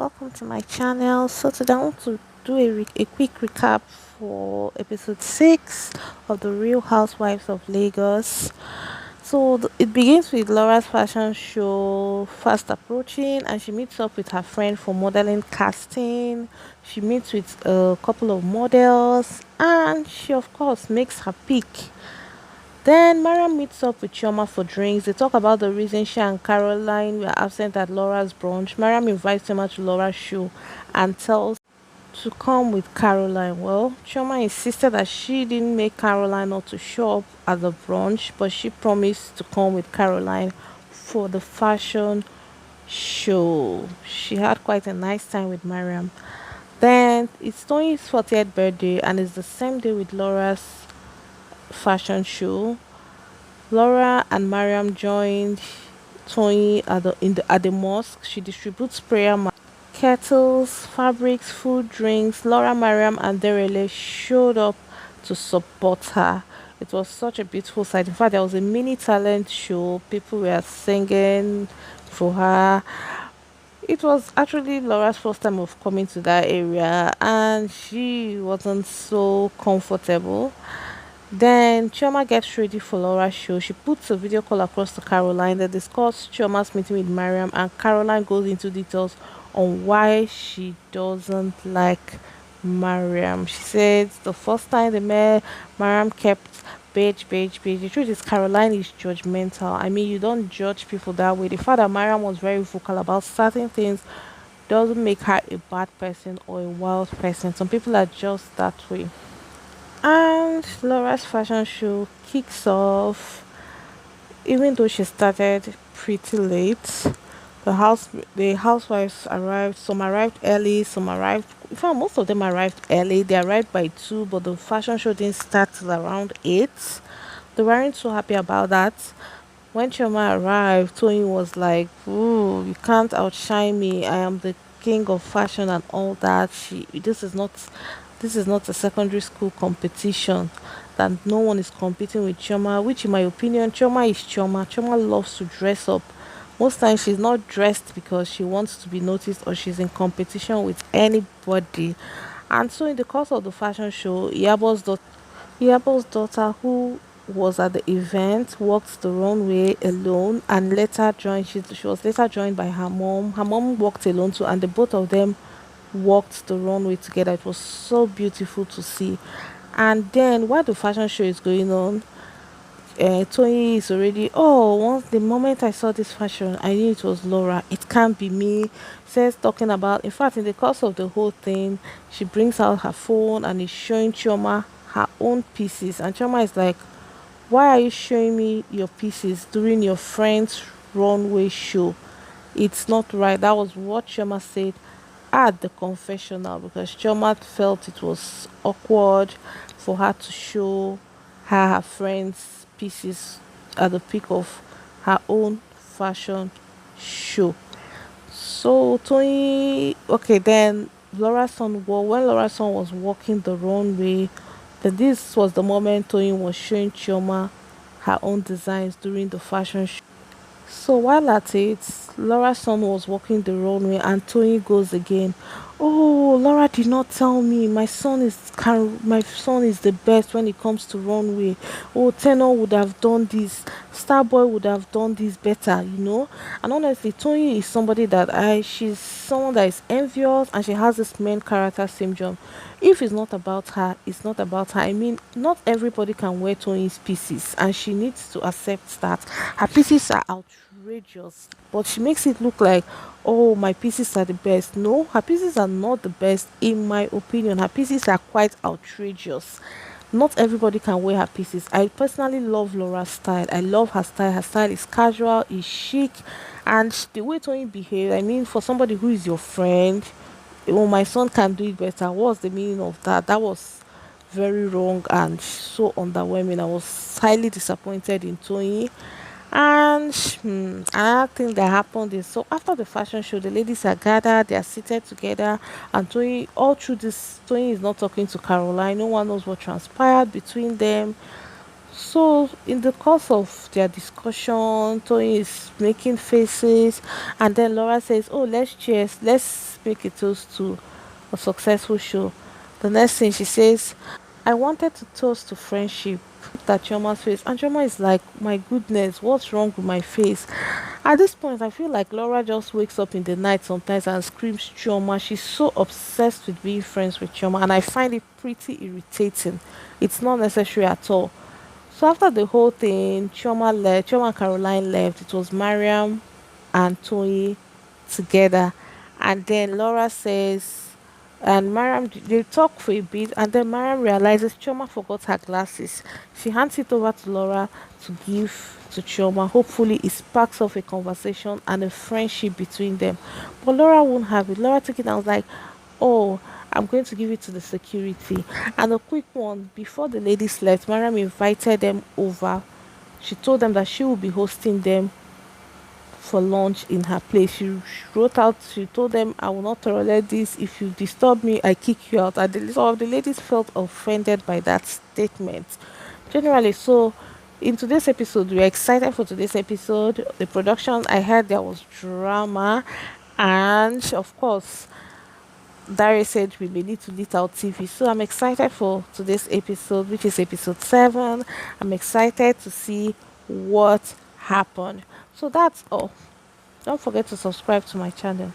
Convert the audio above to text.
welcome to my channel. So today I want to do a quick recap for episode 6 of the Real Housewives of Lagos. So it begins with Laura's fashion show fast approaching, and she meets up with her friend for modeling casting. She meets with a couple of models, and she of course makes her pick. Then Mariam meets up with Chioma for drinks. They talk about the reason she and Caroline were absent at Laura's brunch. Mariam invites Chioma to Laura's show and tells to come with Caroline. Well, Chioma insisted that she didn't make Caroline not to show up at the brunch, but she promised to come with Caroline for the fashion show. She had quite a nice time with Mariam. Then it's Tony's 40th birthday, and it's the same day with Laura's fashion show. Laura and Mariam joined Tony at the mosque. She distributes prayer kettles, fabrics, food, drinks. Laura, Mariam, and Derele showed up to support her. It was such a beautiful sight. In fact, there was a mini talent show. People were singing for her. It was actually Laura's first time of coming to that area, and she wasn't so comfortable. Then Chioma gets ready for Laura's show. She puts a video call across to Caroline. They discuss Chioma's meeting with Mariam, and Caroline goes into details on why she doesn't like Mariam. She said the first time they met, Mariam kept beige, beige, beige. The truth is, Caroline is judgmental. I mean, you don't judge people that way. The fact that Mariam was very vocal about certain things doesn't make her a bad person or a wild person. Some people are just that way. And Laura's fashion show kicks off, even though she started pretty late. The housewives arrived. Some arrived early. Some arrived. In fact, most of them arrived early. They arrived by 2, but the fashion show didn't start till around 8. They weren't so happy about that. When Choma arrived, Tony was like, "Ooh, you can't outshine me. I am the king of fashion and all that." This is not a secondary school competition. That no one is competing with Choma, which in my opinion, Choma is Choma. Choma loves to dress up. Most times she's not dressed because she wants to be noticed or she's in competition with anybody. And so in the course of the fashion show, Yabo's daughter, who was at the event, walked the runway alone and later joined. She was later joined by her mom. Her mom walked alone too, and the both of them walked the runway together. It was so beautiful to see. And then while the fashion show is going on, Tony is already. Oh, once the moment I saw this fashion, I knew it was Laura. It can't be me. Says talking about. In fact, in the course of the whole thing, she brings out her phone and is showing Chioma her own pieces. And Chioma is like, "Why are you showing me your pieces during your friend's runway show? It's not right." That was what Chioma said at the confessional, because Chioma felt it was awkward for her to show her friends' pieces at the peak of her own fashion show. So Tony, okay, then when Laura's son was walking the runway, then this was the moment Tony was showing Chioma her own designs during the fashion show. So while at it, Laura's son was walking the runway and Tony goes again. Oh, Laura did not tell me. My son is the best when it comes to runway. Oh, Tenor would have done this. Starboy would have done this better. And honestly, Tony is somebody that she's someone that is envious, and she has this main character syndrome. If it's not about her, it's not about her. I mean, not everybody can wear Tony's pieces, and she needs to accept that. Her pieces are outrageous, but she makes it look like, oh, my pieces are the best. No, her pieces are not the best, in my opinion. Her pieces are quite outrageous. Not everybody can wear her pieces. I personally love Laura's style. I love her style. Her style is casual, is chic, and the way Tony behaves. I mean, for somebody who is your friend, oh, my son can do it better. What's the meaning of that? That was very wrong and so underwhelming. I was highly disappointed in Tony. And another thing that happened is, so after the fashion show, the ladies are gathered, they are seated together, and Tony, all through this, Tony is not talking to Caroline. No one knows what transpired between them. So in the course of their discussion, Tony is making faces, and then Laura says, "Oh, let's cheers, let's make a toast to a successful show." The next thing she says, "I wanted to toast to friendship." That Chioma's face, and Chioma is like, "My goodness, what's wrong with my face?" At this point, I feel like Laura just wakes up in the night sometimes and screams Chioma. She's so obsessed with being friends with Chioma, and I find it pretty irritating. It's not necessary at all. So after the whole thing, Chioma left, Chioma and Caroline left. It was Mariam and Tony together. And then Laura says, and Mariam, they talk for a bit, and then Mariam realizes Chioma forgot her glasses. She hands it over to Laura to give to Chioma. Hopefully, it sparks off a conversation and a friendship between them. But Laura won't have it. Laura took it and was like, "Oh, I'm going to give it to the security." And a quick one before the ladies left, Mariam invited them over. She told them that she will be hosting them for lunch in her place. She wrote out, she told them, "I will not tolerate this. If you disturb me, I kick you out." And some of the ladies felt offended by that statement. Generally, so in today's episode, we're excited for today's episode. The production, I heard there was drama, and of course, Dari said we may need to lit out TV. So I'm excited for today's episode, which is episode 7. I'm excited to see what happened. So that's all. Don't forget to subscribe to my channel.